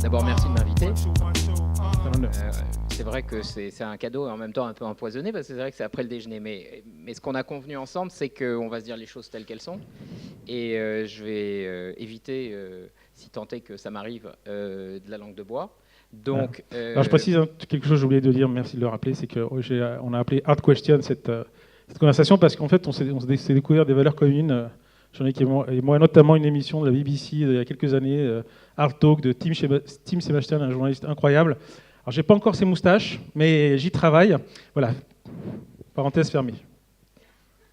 D'abord, merci de m'inviter. C'est vrai que c'est un cadeau et en même temps un peu empoisonné parce que c'est vrai que c'est après le déjeuner. Mais ce qu'on a convenu ensemble, c'est qu'on va se dire les choses telles qu'elles sont. Et je vais éviter, si tant est que ça m'arrive, de la langue de bois. Donc, alors je précise quelque chose que j'ai oublié de dire, merci de le rappeler, c'est qu'on a appelé Hard Question cette conversation parce qu'en fait on s'est découvert des valeurs communes. Jean-Luc et moi, notamment une émission de la BBC il y a quelques années, Hard Talk de Tim Sebastian, un journaliste incroyable. Alors j'ai pas encore ses moustaches, mais j'y travaille. Voilà, parenthèse fermée.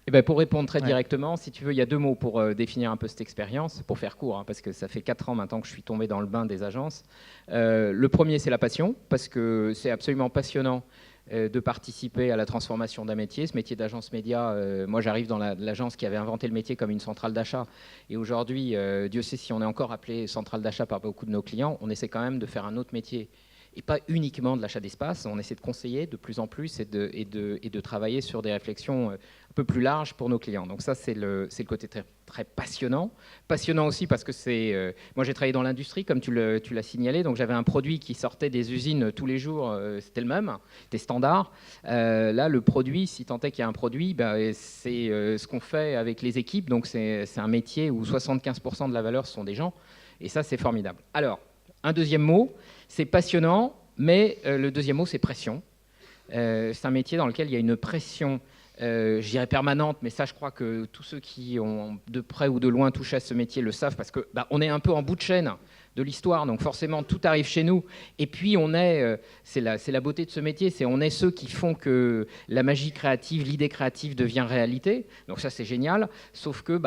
Eh ben, pour répondre très directement, si tu veux, il y a deux mots pour définir un peu cette expérience, pour faire court, hein, parce que ça fait 4 ans maintenant que je suis tombé dans le bain des agences. Le premier, c'est la passion, parce que c'est absolument passionnant de participer à la transformation d'un métier. Ce métier d'agence média, moi j'arrive dans l'agence qui avait inventé le métier comme une centrale d'achat. Et aujourd'hui, Dieu sait si on est encore appelé centrale d'achat par beaucoup de nos clients, on essaie quand même de faire un autre métier. Et pas uniquement de l'achat d'espace, on essaie de conseiller de plus en plus et de travailler sur des réflexions un peu plus larges pour nos clients. Donc ça, c'est le côté très, très passionnant. Passionnant aussi parce que moi, j'ai travaillé dans l'industrie, comme tu l'as signalé, donc j'avais un produit qui sortait des usines tous les jours, c'était le même, des standards. Là, le produit, si tant est qu'il y a un produit, c'est ce qu'on fait avec les équipes, donc c'est un métier où 75% de la valeur, ce sont des gens, et ça, c'est formidable. Alors, un deuxième mot, c'est passionnant, mais le deuxième mot, c'est pression. C'est un métier dans lequel il y a une pression, je dirais permanente, mais ça, je crois que tous ceux qui ont de près ou de loin touché à ce métier le savent, parce qu'on est un peu en bout de chaîne de l'histoire, donc forcément, tout arrive chez nous. Et puis, c'est la beauté de ce métier, on est ceux qui font que la magie créative, l'idée créative devient réalité. Donc ça, c'est génial. Sauf que,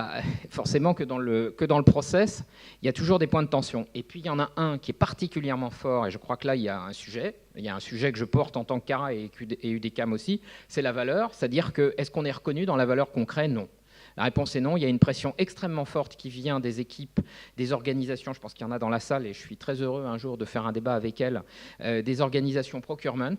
forcément, que dans le process, il y a toujours des points de tension. Et puis, il y en a un qui est particulièrement fort, et je crois que là, il y a un sujet que je porte en tant que CARA et UDECAM aussi, c'est la valeur, c'est-à-dire que est-ce qu'on est reconnu dans la valeur qu'on crée? Non. La réponse est non. Il y a une pression extrêmement forte qui vient des équipes, des organisations, je pense qu'il y en a dans la salle et je suis très heureux un jour de faire un débat avec elles, des organisations procurement.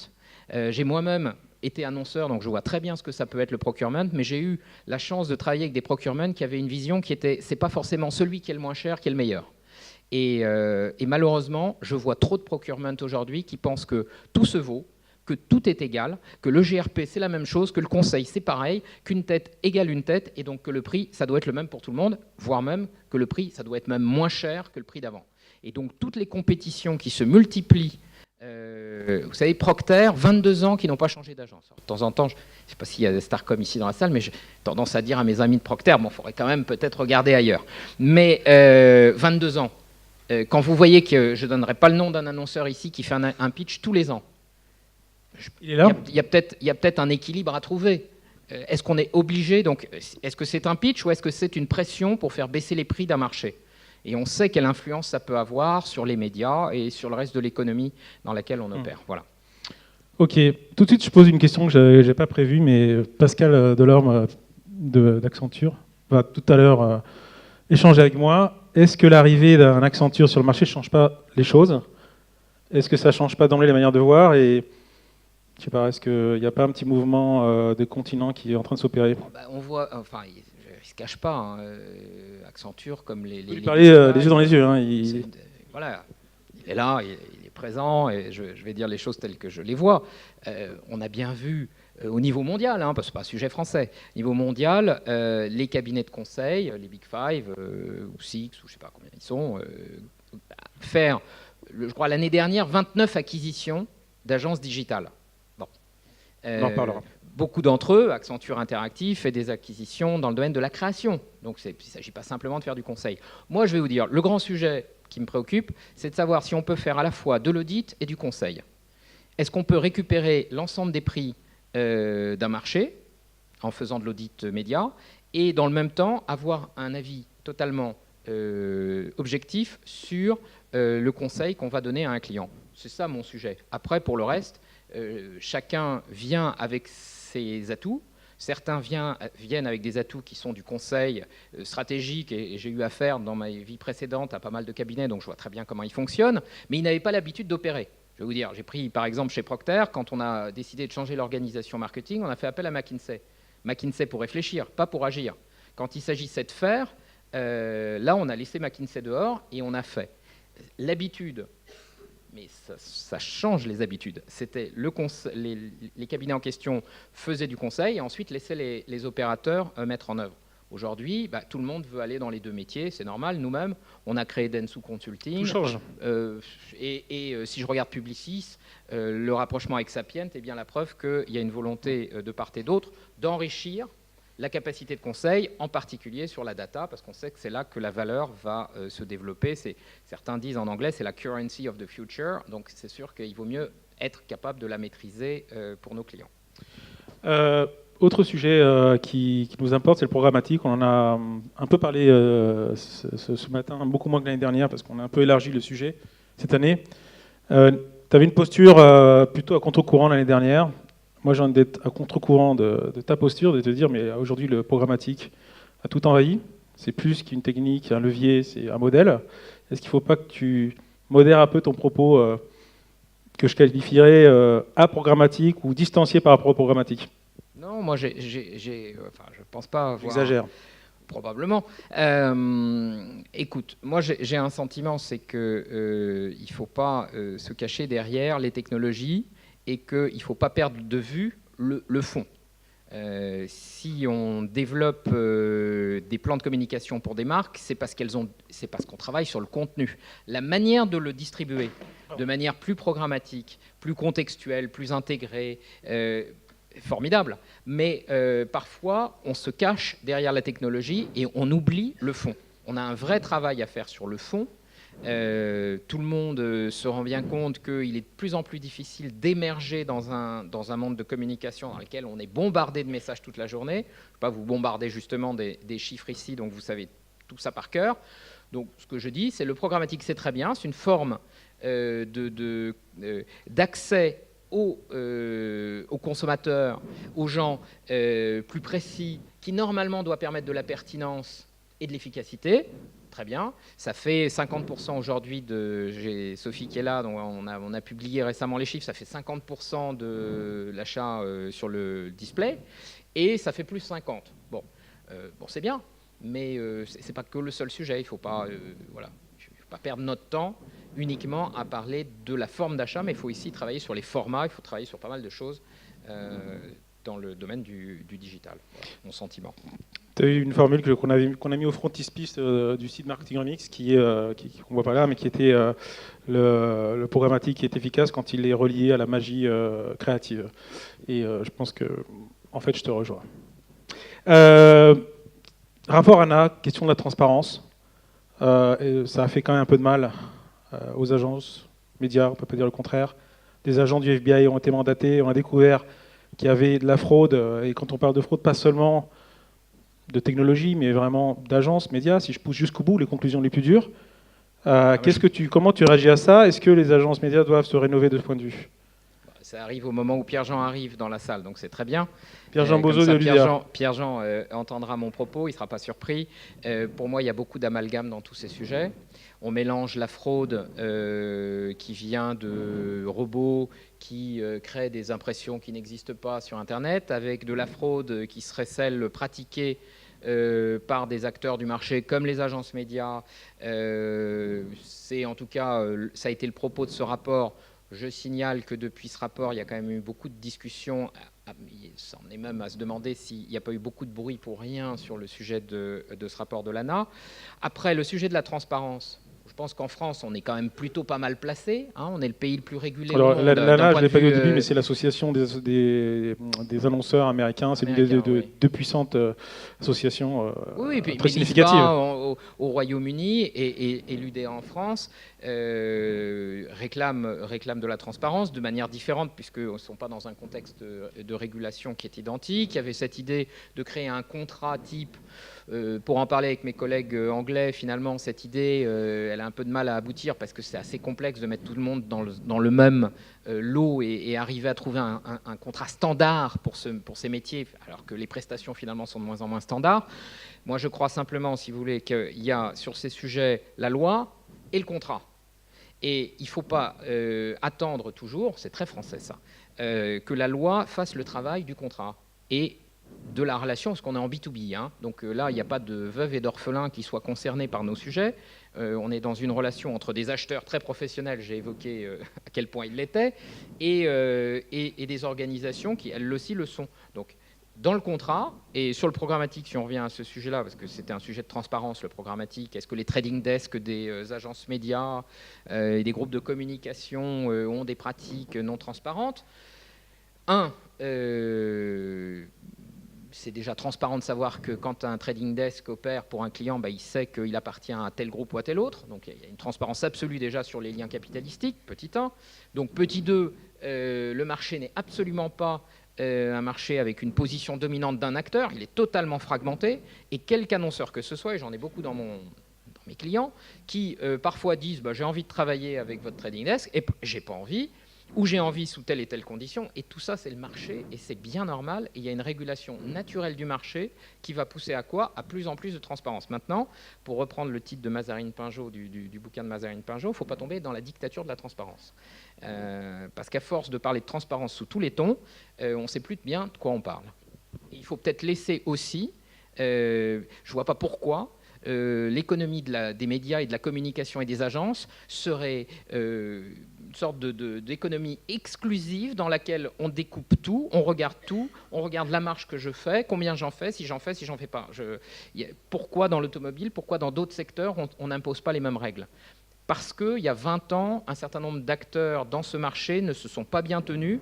J'ai moi-même été annonceur, donc je vois très bien ce que ça peut être le procurement, mais j'ai eu la chance de travailler avec des procurement qui avaient une vision qui était, c'est pas forcément celui qui est le moins cher qui est le meilleur. Et malheureusement, je vois trop de procurement aujourd'hui qui pensent que tout se vaut, que tout est égal, que le GRP c'est la même chose, que le conseil c'est pareil, qu'une tête égale une tête, et donc que le prix ça doit être le même pour tout le monde, voire même que le prix ça doit être même moins cher que le prix d'avant. Et donc toutes les compétitions qui se multiplient, vous savez, Procter, 22 ans qui n'ont pas changé d'agence. De temps en temps, je ne sais pas s'il y a des Starcom ici dans la salle, mais j'ai tendance à dire à mes amis de Procter, bon, il faudrait quand même peut-être regarder ailleurs. Mais 22 ans, quand vous voyez que je ne donnerai pas le nom d'un annonceur ici qui fait un pitch tous les ans, il y a peut-être un équilibre à trouver. Est-ce qu'on est obligé, donc, est-ce que c'est un pitch ou est-ce que c'est une pression pour faire baisser les prix d'un marché? Et on sait quelle influence ça peut avoir sur les médias et sur le reste de l'économie dans laquelle on opère. Voilà. Ok, tout de suite je pose une question que je n'ai pas prévue, mais Pascal Delorme d'Accenture va tout à l'heure échanger avec moi. Est-ce que l'arrivée d'un Accenture sur le marché ne change pas les choses? Est-ce que ça ne change pas d'emblée les manières de voir? Et je sais pas, est-ce qu'il n'y a pas un petit mouvement de continent qui est en train de s'opérer? On voit, enfin, il ne se cache pas, hein, Accenture comme les... Vous lui parlez les yeux dans les yeux. Hein, voilà, il est là, il est présent, et je vais dire les choses telles que je les vois. On a bien vu au niveau mondial, hein, parce que ce n'est pas un sujet français, au niveau mondial, les cabinets de conseil, les Big Five, ou Six, ou je ne sais pas combien ils sont, faire, je crois l'année dernière, 29 acquisitions d'agences digitales. On en reparlera. Beaucoup d'entre eux, Accenture Interactive, fait des acquisitions dans le domaine de la création. Donc il ne s'agit pas simplement de faire du conseil. Moi, je vais vous dire, le grand sujet qui me préoccupe, c'est de savoir si on peut faire à la fois de l'audit et du conseil. Est-ce qu'on peut récupérer l'ensemble des prix d'un marché en faisant de l'audit média et dans le même temps avoir un avis totalement objectif sur le conseil qu'on va donner à un client? C'est ça mon sujet. Après, pour le reste, chacun vient avec ses atouts. Certains viennent avec des atouts qui sont du conseil stratégique, et j'ai eu affaire dans ma vie précédente à pas mal de cabinets, donc je vois très bien comment ils fonctionnent, mais ils n'avaient pas l'habitude d'opérer. Je vais vous dire, j'ai pris par exemple chez Procter, quand on a décidé de changer l'organisation marketing, on a fait appel à McKinsey. McKinsey pour réfléchir, pas pour agir. Quand il s'agissait de faire, là on a laissé McKinsey dehors et on a fait. L'habitude, mais ça change les habitudes. C'était les cabinets en question faisaient du conseil et ensuite laissaient les opérateurs mettre en œuvre. Aujourd'hui, tout le monde veut aller dans les deux métiers, c'est normal. Nous-mêmes, on a créé Dentsu Consulting. Tout change. Si je regarde Publicis, le rapprochement avec Sapient est bien la preuve qu'il y a une volonté de part et d'autre d'enrichir la capacité de conseil, en particulier sur la data, parce qu'on sait que c'est là que la valeur va se développer. Certains disent en anglais, c'est la currency of the future. Donc c'est sûr qu'il vaut mieux être capable de la maîtriser pour nos clients. Autre sujet qui nous importe, c'est le programmatique. On en a un peu parlé ce matin, beaucoup moins que l'année dernière, parce qu'on a un peu élargi le sujet cette année. Tu avais une posture plutôt à contre-courant l'année dernière. Moi, j'ai envie d'être à contre-courant de ta posture, de te dire, mais aujourd'hui, le programmatique a tout envahi. C'est plus qu'une technique, un levier, c'est un modèle. Est-ce qu'il ne faut pas que tu modères un peu ton propos que je qualifierais aprogrammatique ou distancié par rapport au programmatique? Non, moi, je pense pas avoir... J'exagère. Probablement. Écoute, moi j'ai un sentiment, c'est qu'il ne faut pas se cacher derrière les technologies et qu'il ne faut pas perdre de vue le fond. Si on développe des plans de communication pour des marques, c'est parce qu'on travaille sur le contenu. La manière de le distribuer, de manière plus programmatique, plus contextuelle, plus intégrée, formidable. Mais parfois, on se cache derrière la technologie et on oublie le fond. On a un vrai travail à faire sur le fond. Tout le monde se rend bien compte qu'il est de plus en plus difficile d'émerger dans un monde de communication dans lequel on est bombardé de messages toute la journée. Je ne vais pas vous bombarder justement des chiffres ici, donc vous savez tout ça par cœur. Donc ce que je dis, c'est le programmatique, c'est très bien, c'est une forme d'accès aux consommateurs, aux gens plus précis, qui normalement doit permettre de la pertinence et de l'efficacité. Très bien. Ça fait 50% aujourd'hui j'ai Sophie qui est là, donc on a publié récemment les chiffres, ça fait 50% de l'achat sur le display, et ça fait plus 50. Bon, c'est bien, mais c'est pas que le seul sujet. Il faut pas, faut pas perdre notre temps uniquement à parler de la forme d'achat, mais il faut ici travailler sur les formats, il faut travailler sur pas mal de choses dans le domaine du digital. Voilà, mon sentiment. Tu as eu une formule qu'on a mis au frontispice du site Marketing Remix, qu'on ne voit pas là, mais qui était le programmatique qui est efficace quand il est relié à la magie créative. Et je pense que, en fait, je te rejoins. Rapport Anna, question de la transparence. Et ça a fait quand même un peu de mal aux agences médias, on ne peut pas dire le contraire. Des agents du FBI ont été mandatés, on a découvert qu'il y avait de la fraude. Et quand on parle de fraude, pas seulement de technologie, mais vraiment d'agences, médias, si je pousse jusqu'au bout, les conclusions les plus dures. Comment tu réagis à ça? Est-ce que les agences médias doivent se rénover de ce point de vue? Ça arrive au moment où Pierre-Jean arrive dans la salle, donc c'est très bien. Pierre-Jean Bozo de l'UDA. Pierre-Jean entendra mon propos, il ne sera pas surpris. Pour moi, il y a beaucoup d'amalgame dans tous ces sujets. On mélange la fraude qui vient de robots qui créent des impressions qui n'existent pas sur Internet, avec de la fraude qui serait celle pratiquée par des acteurs du marché comme les agences médias. C'est en tout cas, ça a été le propos de ce rapport. Je signale que depuis ce rapport, il y a quand même eu beaucoup de discussions. On est même à se demander s'il n'y a pas eu beaucoup de bruit pour rien sur le sujet de ce rapport de l'ANA. Après, le sujet de la transparence. Je pense qu'en France, on est quand même plutôt pas mal placé. On est le pays le plus régulé. Alors, l'ANA, je ne l'ai pas dit au début, mais c'est l'association des annonceurs américains. C'est l'une des deux puissantes associations très significatives. Au Royaume-Uni et l'UDA en France réclament de la transparence de manière différente, puisqu'ils ne sont pas dans un contexte de régulation qui est identique. Il y avait cette idée de créer un contrat type. Pour en parler avec mes collègues anglais, finalement, cette idée, elle a un peu de mal à aboutir parce que c'est assez complexe de mettre tout le monde dans le même lot et arriver à trouver un contrat standard pour ces métiers, alors que les prestations, finalement, sont de moins en moins standards. Moi, je crois simplement, si vous voulez, qu'il y a sur ces sujets la loi et le contrat. Et il ne faut pas attendre toujours, c'est très français ça, que la loi fasse le travail du contrat et de la relation, parce qu'on est en B2B. Hein. Donc là, il n'y a pas de veuves et d'orphelins qui soient concernés par nos sujets. On est dans une relation entre des acheteurs très professionnels, j'ai évoqué à quel point ils l'étaient, et des organisations qui, elles aussi, le sont. Donc, dans le contrat, et sur le programmatique, si on revient à ce sujet-là, parce que c'était un sujet de transparence, le programmatique, est-ce que les trading desks des agences médias et des groupes de communication ont des pratiques non transparentes? C'est déjà transparent de savoir que quand un trading desk opère pour un client, il sait qu'il appartient à tel groupe ou à tel autre. Donc il y a une transparence absolue déjà sur les liens capitalistiques, petit 1. Donc petit 2, le marché n'est absolument pas un marché avec une position dominante d'un acteur, il est totalement fragmenté, et quelque annonceur que ce soit, et j'en ai beaucoup dans mes clients, qui parfois disent j'ai envie de travailler avec votre trading desk, et j'ai pas envie, ou j'ai envie sous telle et telle condition, et tout ça c'est le marché, et c'est bien normal, et il y a une régulation naturelle du marché qui va pousser à quoi? À plus en plus de transparence. Maintenant, pour reprendre le titre de Mazarine Pinjot, du bouquin de Mazarine Pinjot, il ne faut pas tomber dans la dictature de la transparence. Parce qu'à force de parler de transparence sous tous les tons, on ne sait plus bien de quoi on parle. Et il faut peut-être laisser aussi, je ne vois pas pourquoi, l'économie des médias et de la communication et des agences serait une sorte d'économie exclusive dans laquelle on découpe tout, on regarde la marge que je fais, combien j'en fais, si j'en fais pas. Pourquoi dans l'automobile, pourquoi dans d'autres secteurs, on n'impose pas les mêmes règles? Parce qu'il y a 20 ans, un certain nombre d'acteurs dans ce marché ne se sont pas bien tenus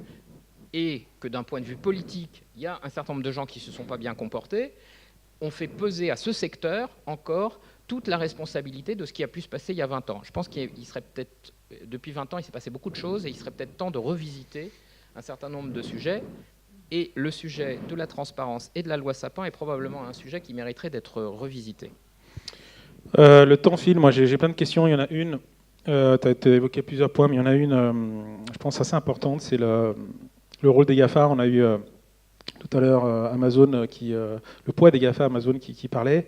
et que d'un point de vue politique, il y a un certain nombre de gens qui ne se sont pas bien comportés. On fait peser à ce secteur encore toute la responsabilité de ce qui a pu se passer il y a 20 ans. Je pense qu'il serait peut-être, depuis 20 ans, il s'est passé beaucoup de choses et il serait peut-être temps de revisiter un certain nombre de sujets. Et le sujet de la transparence et de la loi Sapin est probablement un sujet qui mériterait d'être revisité. Le temps file, moi j'ai plein de questions. Il y en a une, tu as évoqué plusieurs points, mais il y en a une, je pense, assez importante, c'est le rôle des GAFA. On a eu tout à l'heure Amazon, le poids des GAFA Amazon qui parlait.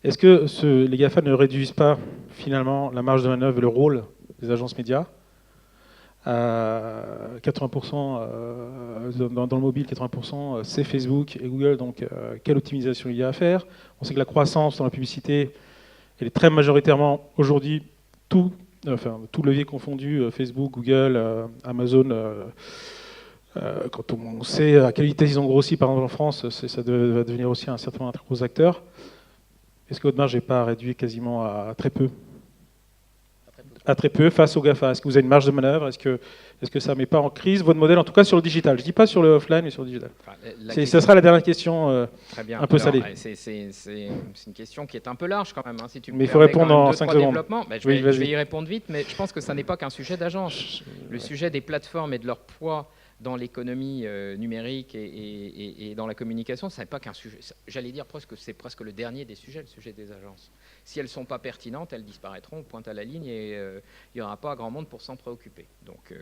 Est-ce que les GAFA ne réduisent pas finalement la marge de manœuvre et le rôle des agences médias à 80% dans le mobile, 80% c'est Facebook et Google, donc quelle optimisation il y a à faire? On sait que la croissance dans la publicité, elle est très majoritairement aujourd'hui tout levier confondu, Facebook, Google, Amazon. Quand on sait à quelle vitesse ils ont grossi, par exemple en France, ça va devenir aussi un certain très gros acteur. Est-ce que votre marge n'est pas réduite quasiment à très peu? À très peu face aux GAFA. Est-ce que vous avez une marge de manœuvre? Est-ce que ça ne met pas en crise votre modèle, en tout cas sur le digital? Je ne dis pas sur le offline, mais sur le digital. Ce sera la dernière question très bien. Un peu salée. C'est une question qui est un peu large quand même. Hein, si tu mais il faut répondre en 5 secondes. Je vais y répondre vite, mais je pense que ça n'est pas qu'un sujet d'agence. Le sujet des plateformes et de leur poids dans l'économie numérique et dans la communication, ça n'est pas qu'un sujet. J'allais dire c'est presque le dernier des sujets, le sujet des agences. Si elles ne sont pas pertinentes, elles disparaîtront, pointe à la ligne, et il n'y aura pas grand monde pour s'en préoccuper. Donc,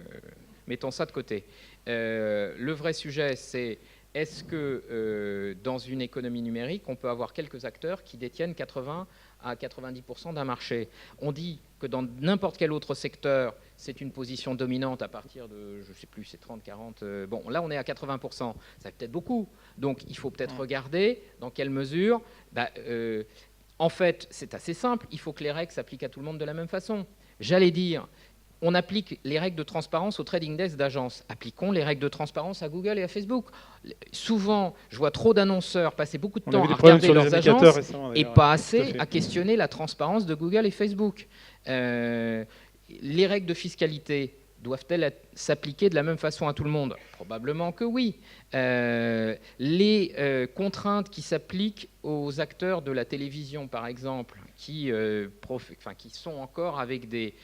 mettons ça de côté. Le vrai sujet, c'est est-ce que dans une économie numérique, on peut avoir quelques acteurs qui détiennent 80 à 90% d'un marché? On dit que dans n'importe quel autre secteur, c'est une position dominante à partir de, je ne sais plus, c'est 30, 40... bon, là, on est à 80%. Ça fait peut-être beaucoup. Donc, il faut peut-être regarder dans quelle mesure... en fait, c'est assez simple. Il faut que les règles s'appliquent à tout le monde de la même façon. J'allais dire, on applique les règles de transparence au trading desk d'agence. Appliquons les règles de transparence à Google et à Facebook. Souvent, je vois trop d'annonceurs passer beaucoup de temps à regarder leurs agences et pas assez à questionner la transparence de Google et Facebook. Les règles de fiscalité doivent-elles s'appliquer de la même façon à tout le monde? Probablement que oui. Les contraintes qui s'appliquent aux acteurs de la télévision, par exemple, qui sont encore avec des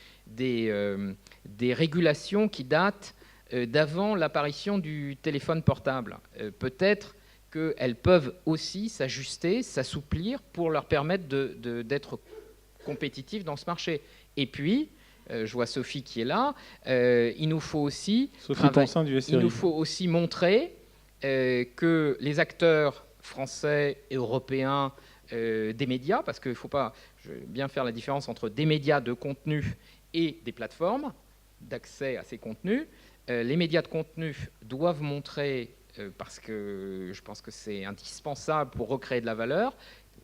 régulations qui datent d'avant l'apparition du téléphone portable. Peut-être qu'elles peuvent aussi s'ajuster, s'assouplir pour leur permettre d'être compétitifs dans ce marché. Et puis, je vois Sophie qui est là, il nous faut aussi montrer que les acteurs français et européens des médias, parce qu'il ne faut pas bien faire la différence entre des médias de contenu et des plateformes d'accès à ces contenus. Les médias de contenu doivent montrer, parce que je pense que c'est indispensable pour recréer de la valeur,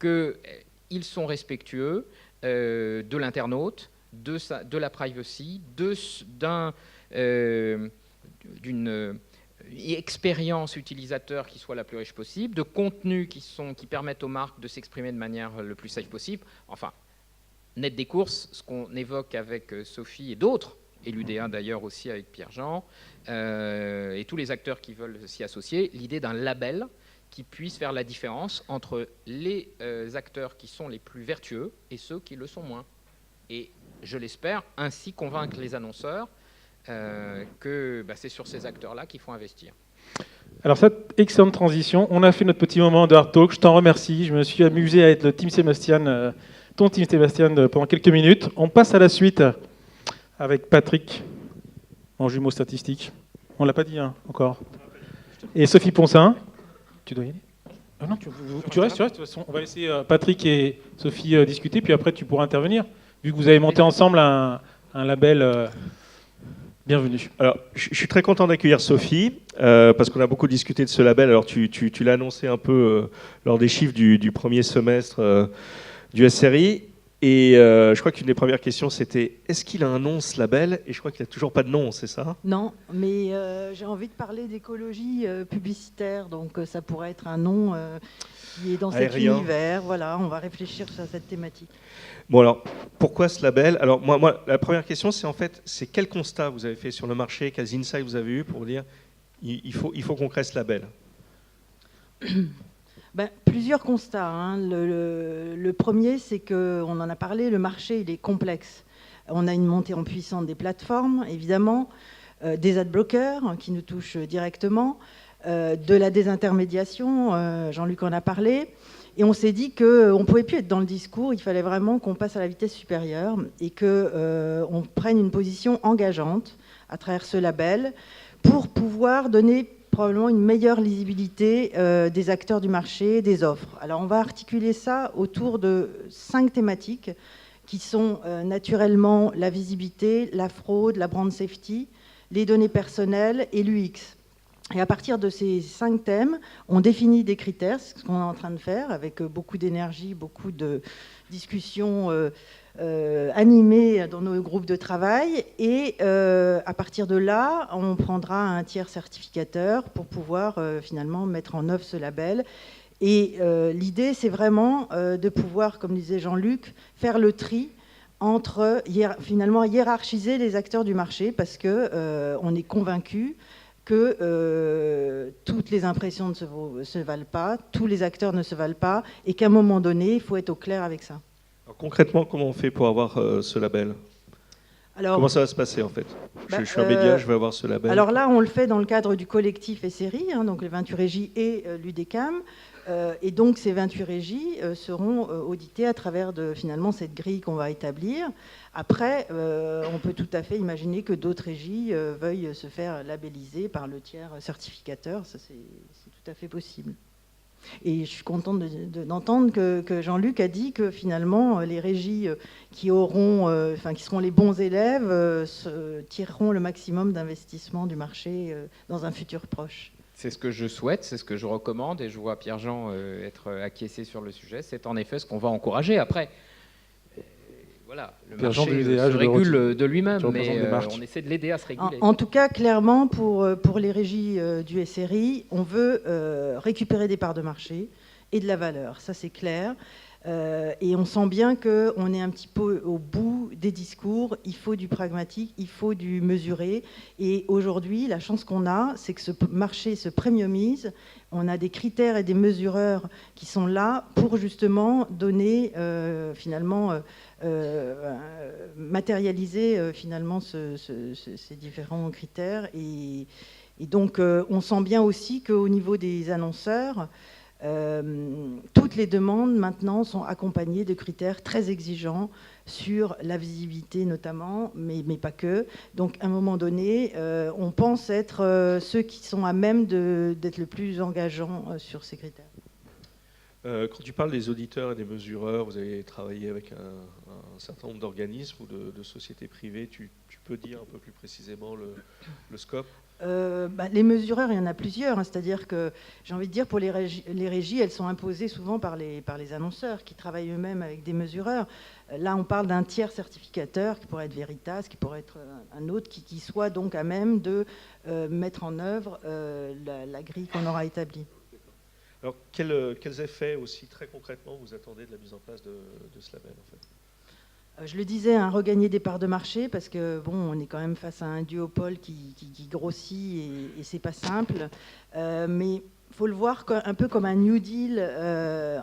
qu'ils sont respectueux de l'internaute, de la privacy, d'une expérience utilisateur qui soit la plus riche possible, de contenus qui permettent aux marques de s'exprimer de manière le plus safe possible. Enfin, net des courses, ce qu'on évoque avec Sophie et d'autres, et l'UDA d'ailleurs aussi avec Pierre-Jean, et tous les acteurs qui veulent s'y associer, l'idée d'un label qui puisse faire la différence entre les acteurs qui sont les plus vertueux et ceux qui le sont moins. Et je l'espère, ainsi convaincre les annonceurs que c'est sur ces acteurs-là qu'il faut investir. Alors cette excellente transition, on a fait notre petit moment de Hard Talk, je t'en remercie, je me suis amusé à être le Team Sébastien, ton Team Sébastien pendant quelques minutes. On passe à la suite avec Patrick, en jumeau statistique. On ne l'a pas dit encore. Et Sophie Poncin. Tu dois y aller ? Ah non, tu restes, de toute façon. On va laisser Patrick et Sophie discuter, puis après tu pourras intervenir, vu que vous avez monté ensemble un label. Bienvenue. Alors, je suis très content d'accueillir Sophie, parce qu'on a beaucoup discuté de ce label. Alors, tu l'as annoncé un peu lors des chiffres du premier semestre du SRI. Et je crois qu'une des premières questions, c'était est-ce qu'il a un nom, ce label ? Et je crois qu'il n'a toujours pas de nom, c'est ça ? Non, mais j'ai envie de parler d'écologie publicitaire, donc ça pourrait être un nom qui est dans cet univers. Voilà, on va réfléchir sur cette thématique. Bon alors, pourquoi ce label ? Alors moi, la première question, c'est quel constat vous avez fait sur le marché, quels insights vous avez eu pour dire il faut qu'on crée ce label ? Plusieurs constats. Hein. Le premier, c'est qu'on en a parlé, le marché il est complexe. On a une montée en puissance des plateformes, évidemment, des adblockers qui nous touchent directement, de la désintermédiation, Jean-Luc en a parlé. Et on s'est dit qu'on ne pouvait plus être dans le discours, il fallait vraiment qu'on passe à la vitesse supérieure et qu'on prenne une position engageante à travers ce label pour pouvoir donner probablement une meilleure lisibilité des acteurs du marché, des offres. Alors on va articuler ça autour de 5 thématiques qui sont naturellement la visibilité, la fraude, la brand safety, les données personnelles et l'UX. Et à partir de ces 5 thèmes, on définit des critères, c'est ce qu'on est en train de faire, avec beaucoup d'énergie, beaucoup de discussions animées dans nos groupes de travail. Et à partir de là, on prendra un tiers certificateur pour pouvoir finalement mettre en œuvre ce label. Et l'idée, c'est vraiment de pouvoir, comme disait Jean-Luc, faire le tri entre finalement hiérarchiser les acteurs du marché, parce qu'on est convaincu que toutes les impressions ne se valent pas, tous les acteurs ne se valent pas, et qu'à un moment donné, il faut être au clair avec ça. Alors, concrètement, comment on fait pour avoir ce label ? Comment ça va se passer en fait ? Je suis un média, je vais avoir ce label. Alors là, on le fait dans le cadre du collectif SRI, donc les 28 régies et l'UDECAM. Et donc ces 28 régies seront auditées à travers finalement cette grille qu'on va établir. Après, on peut tout à fait imaginer que d'autres régies veuillent se faire labelliser par le tiers certificateur. Ça, c'est tout à fait possible. Et je suis contente d'entendre que Jean-Luc a dit que finalement les régies qui seront les bons élèves tireront le maximum d'investissement du marché dans un futur proche. C'est ce que je souhaite, c'est ce que je recommande, et je vois Pierre-Jean être acquiescé sur le sujet. C'est en effet ce qu'on va encourager. Après, voilà, le marché se régule de lui-même, mais on essaie de l'aider à se réguler. En tout cas, clairement, pour les régies du SRI, on veut récupérer des parts de marché et de la valeur. Ça, c'est clair. Et on sent bien qu'on est un petit peu au bout des discours. Il faut du pragmatique, il faut du mesuré. Et aujourd'hui, la chance qu'on a, c'est que ce marché se premiumise. On a des critères et des mesureurs qui sont là pour justement donner finalement matérialiser finalement ces différents critères. Et donc, on sent bien aussi qu'au niveau des annonceurs, toutes les demandes maintenant sont accompagnées de critères très exigeants sur la visibilité notamment, mais pas que. Donc à un moment donné, on pense être ceux qui sont à même d'être le plus engageants sur ces critères. Quand tu parles des auditeurs et des mesureurs, vous avez travaillé avec un certain nombre d'organismes ou de sociétés privées. Tu peux dire un peu plus précisément le scope? Les mesureurs, il y en a plusieurs. C'est-à-dire que, j'ai envie de dire, pour les régies, elles sont imposées souvent par les annonceurs qui travaillent eux-mêmes avec des mesureurs. Là, on parle d'un tiers certificateur qui pourrait être Veritas, qui pourrait être un autre, qui soit donc à même de mettre en œuvre la grille qu'on aura établie. Alors, quels effets aussi très concrètement vous attendez de la mise en place de ce label en fait? Je le disais, regagner des parts de marché, parce que bon, on est quand même face à un duopole qui grossit et c'est pas simple. Mais il faut le voir un peu comme un New Deal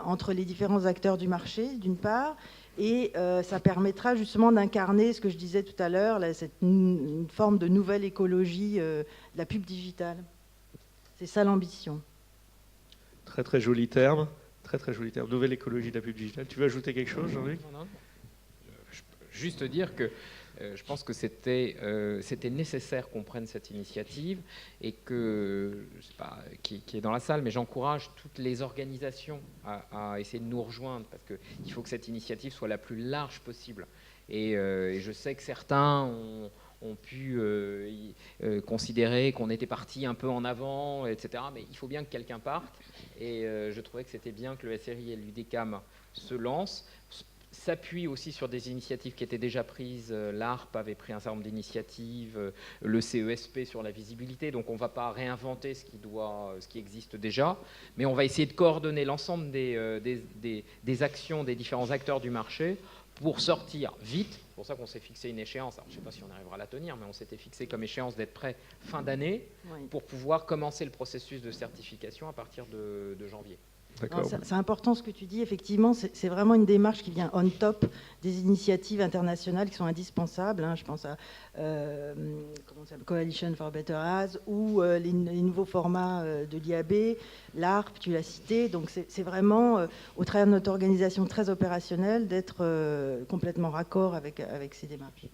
entre les différents acteurs du marché, d'une part, et ça permettra justement d'incarner ce que je disais tout à l'heure, une forme de nouvelle écologie de la pub digitale. C'est ça l'ambition. Très très joli terme. Très très joli terme. Nouvelle écologie de la pub digitale. Tu veux ajouter quelque chose, Jean-Luc? Non. Je peux juste dire que je pense que c'était nécessaire qu'on prenne cette initiative et que, je sais pas qui est dans la salle, mais j'encourage toutes les organisations à essayer de nous rejoindre parce qu'il faut que cette initiative soit la plus large possible. Et je sais que certains ont pu considérer qu'on était parti un peu en avant, etc. Mais il faut bien que quelqu'un parte. Et je trouvais que c'était bien que le SRI et l'UDECAM se lancent, s'appuient aussi sur des initiatives qui étaient déjà prises. L'ARP avait pris un certain nombre d'initiatives, le CESP sur la visibilité. Donc on ne va pas réinventer ce qui existe déjà, mais on va essayer de coordonner l'ensemble des actions des différents acteurs du marché pour sortir vite. C'est pour ça qu'on s'est fixé une échéance. Alors, je ne sais pas si on arrivera à la tenir, mais on s'était fixé comme échéance d'être prêt fin d'année pour pouvoir commencer le processus de certification à partir de janvier. C'est important ce que tu dis, effectivement, c'est vraiment une démarche qui vient on top des initiatives internationales qui sont indispensables. Je pense à Coalition for Better As ou les nouveaux formats de l'IAB, l'ARP, tu l'as cité. Donc c'est vraiment, au travers de notre organisation très opérationnelle, d'être complètement raccord avec ces démarches.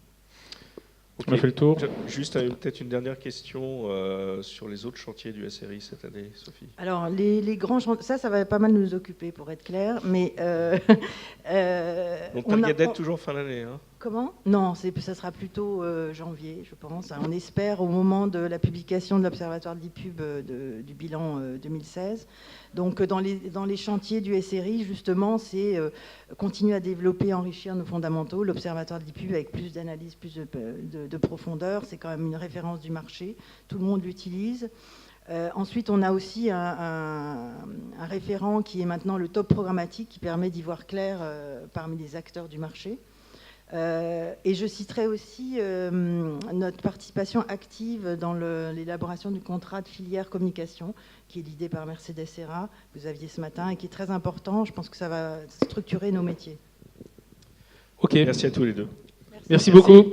Okay. On a fait le tour. Juste peut-être une dernière question sur les autres chantiers du SRI cette année, Sophie. Alors, les grands chantiers, ça va pas mal nous occuper, pour être clair. Mais donc, target d'être toujours fin d'année, hein? Comment? Non, ça sera plutôt janvier, je pense. On espère au moment de la publication de l'Observatoire de l'IPUB du bilan 2016. Donc, dans les chantiers du SRI, justement, c'est continuer à développer, enrichir nos fondamentaux. L'Observatoire de l'IPUB avec plus d'analyse, plus de profondeur, c'est quand même une référence du marché. Tout le monde l'utilise. Ensuite, on a aussi un référent qui est maintenant le top programmatique, qui permet d'y voir clair parmi les acteurs du marché. Et je citerai aussi notre participation active dans l'élaboration du contrat de filière communication, qui est l'idée par Mercedes Serra, que vous aviez ce matin, et qui est très important. Je pense que ça va structurer nos métiers. Ok. Merci à tous les deux. Merci beaucoup.